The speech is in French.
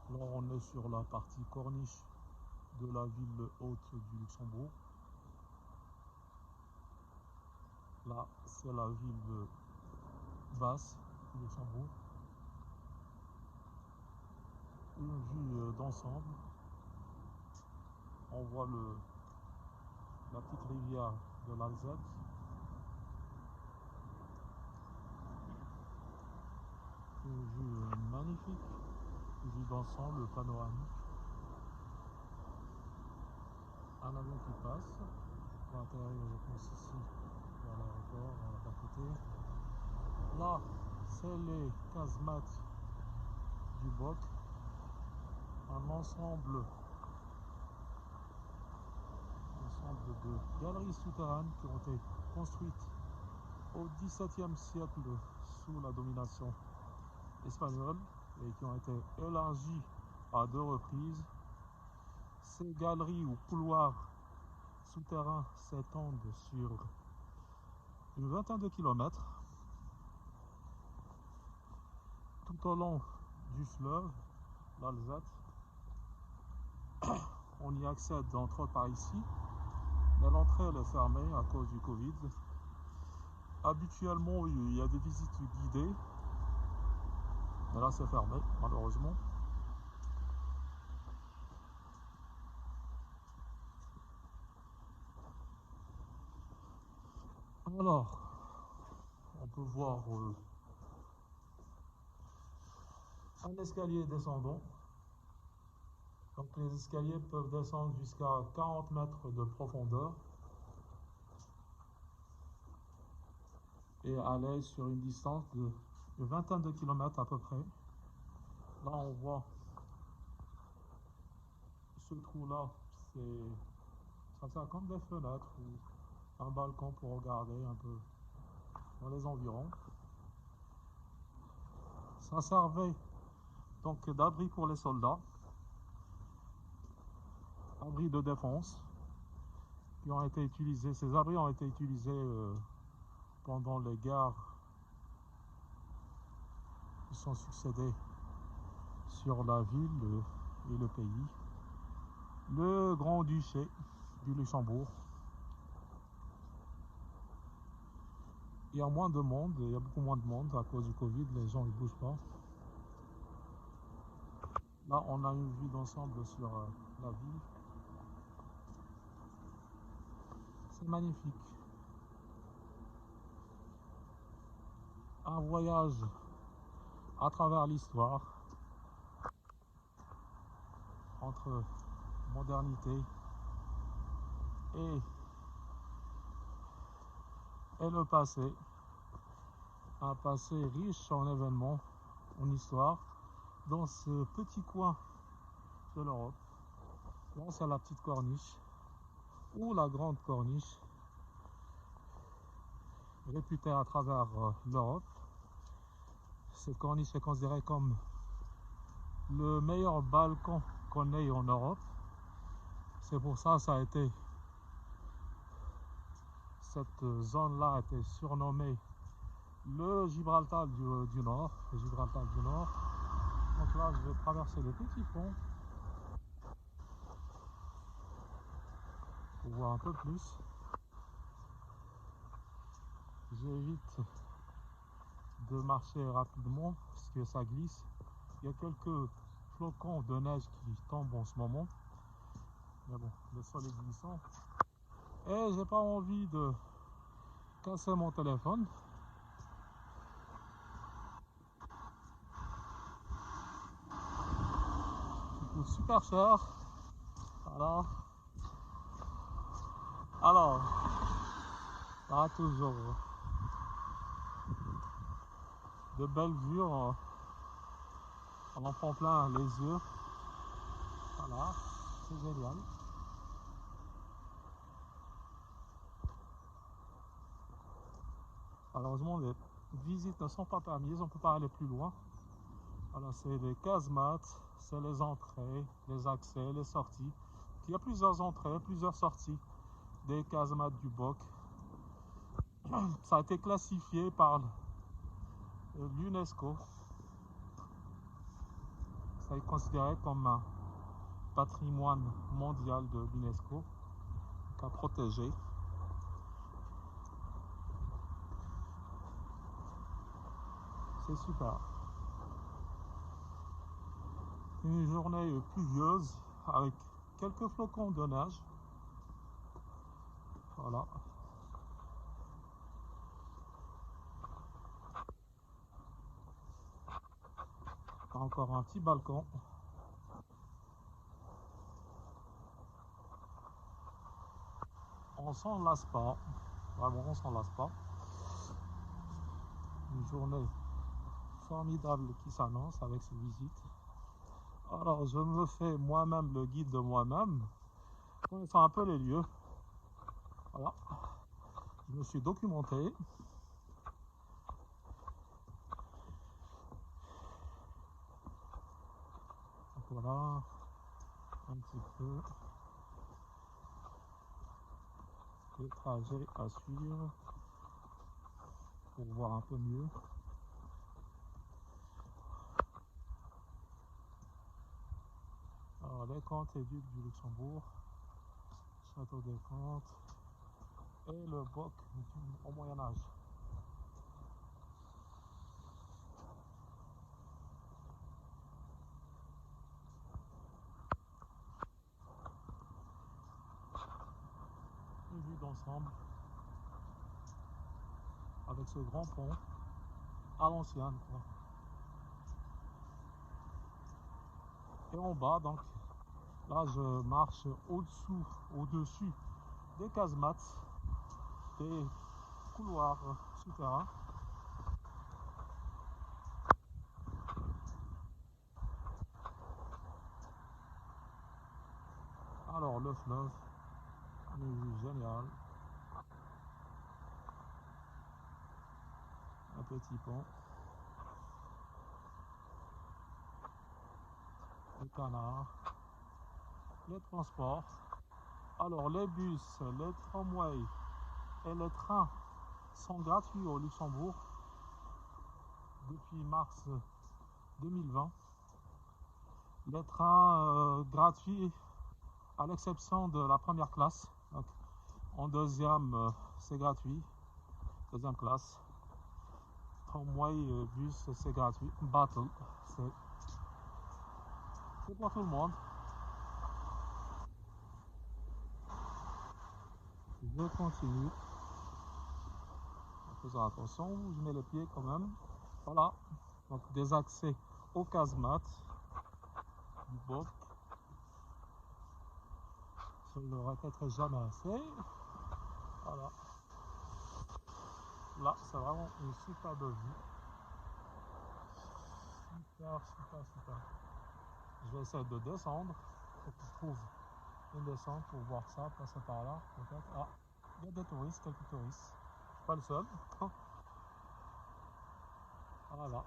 Là, on est sur la partie corniche de la ville haute du Luxembourg. Là, c'est la ville basse du Luxembourg. Une vue d'ensemble. On voit la petite rivière de l'Alzette. Une vue magnifique. Une vue d'ensemble panoramique. Un avion qui passe. On va atterrir, je pense, ici, vers l'aéroport, d'à côté. Là, c'est les casemates du BOC. Un ensemble de galeries souterraines qui ont été construites au XVIIe siècle sous la domination espagnole et qui ont été élargies à 2 reprises. Ces galeries ou couloirs souterrains s'étendent sur une vingtaine de kilomètres tout au long du fleuve, l'Alzette. On y accède entre autres par ici, mais l'entrée elle est fermée à cause du Covid. Habituellement, il y a des visites guidées, mais là c'est fermé malheureusement. Alors, on peut voir un escalier descendant. Donc les escaliers peuvent descendre jusqu'à 40 mètres de profondeur et aller sur une distance de vingtaine de kilomètres à peu près. Là on voit ce trou là, ça sert comme des fenêtres ou un balcon pour regarder un peu dans les environs. Ça servait donc d'abri pour les soldats, abri de défense qui ont été utilisés. Ces abris ont été utilisés pendant les guerres qui sont succédées sur la ville et le pays. Le Grand-Duché du Luxembourg. Il y a moins de monde, il y a beaucoup moins de monde à cause du Covid, les gens ne bougent pas. Là, on a une vue d'ensemble sur la ville. C'est magnifique. Un voyage à travers l'histoire entre modernité et le passé. Un passé riche en événements, en histoire, dans ce petit coin de l'Europe. Là, c'est la petite corniche ou la grande corniche, réputée à travers l'Europe. Cette corniche est considérée comme le meilleur balcon qu'on ait en Europe. C'est pour ça que cette zone-là a été surnommée le Gibraltar du Nord. Le Gibraltar du Nord. Donc là, je vais traverser le petit pont pour voir un peu plus. J'évite de marcher rapidement parce que ça glisse. Il y a quelques flocons de neige qui tombent en ce moment. Mais bon, le sol est glissant. Et j'ai pas envie de casser mon téléphone. Il coûte super cher. Voilà. Alors, là toujours de belles vues, on en prend plein les yeux. Voilà, c'est génial. Malheureusement, les visites ne sont pas permises, on ne peut pas aller plus loin. Voilà, c'est les casemates, c'est les entrées, les accès, les sorties. Il y a plusieurs entrées, plusieurs sorties des casemates du BOC. Ça a été classifié par l'UNESCO. Ça est considéré comme un patrimoine mondial de l'UNESCO qu'à protéger. C'est super. Une journée pluvieuse avec quelques flocons de neige. Voilà. Encore un petit balcon. On s'en lasse pas. Vraiment, on s'en lasse pas. Une journée formidable qui s'annonce avec ces visites. Alors, je me fais moi-même le guide de moi-même, connaissant un peu les lieux. Voilà. Je me suis documenté. Donc voilà, un petit peu le trajet à suivre pour voir un peu mieux. Alors, les Comtes et Ducs du Luxembourg, Château des Comtes et le Boc au Moyen-Âge. Une vue d'ensemble avec ce grand pont à l'ancienne. Et en bas, donc, là, je marche au-dessous, au-dessus des casemates, des couloirs souterrains. Alors, le fleuve, une vue géniale. Un petit pont. Les canards. Les transports. Alors, les bus, les tramways et les trains sont gratuits au Luxembourg depuis mars 2020. Les trains gratuits à l'exception de la première classe. Donc, en deuxième, c'est gratuit. Deuxième classe. Tramway, bus, c'est gratuit. Battle, c'est pour tout le monde. Je continue. En faisant attention, je mets les pieds quand même. Voilà. Donc des accès aux casemates du Boc. Je ne le répéterai jamais assez. Voilà. Là, c'est vraiment une superbe vue. Super, super, super. Je vais essayer de descendre pour que je trouve une descente pour voir ça, passer par là, peut-être. Ah, il y a des touristes, quelques touristes. Pas le seul. Voilà.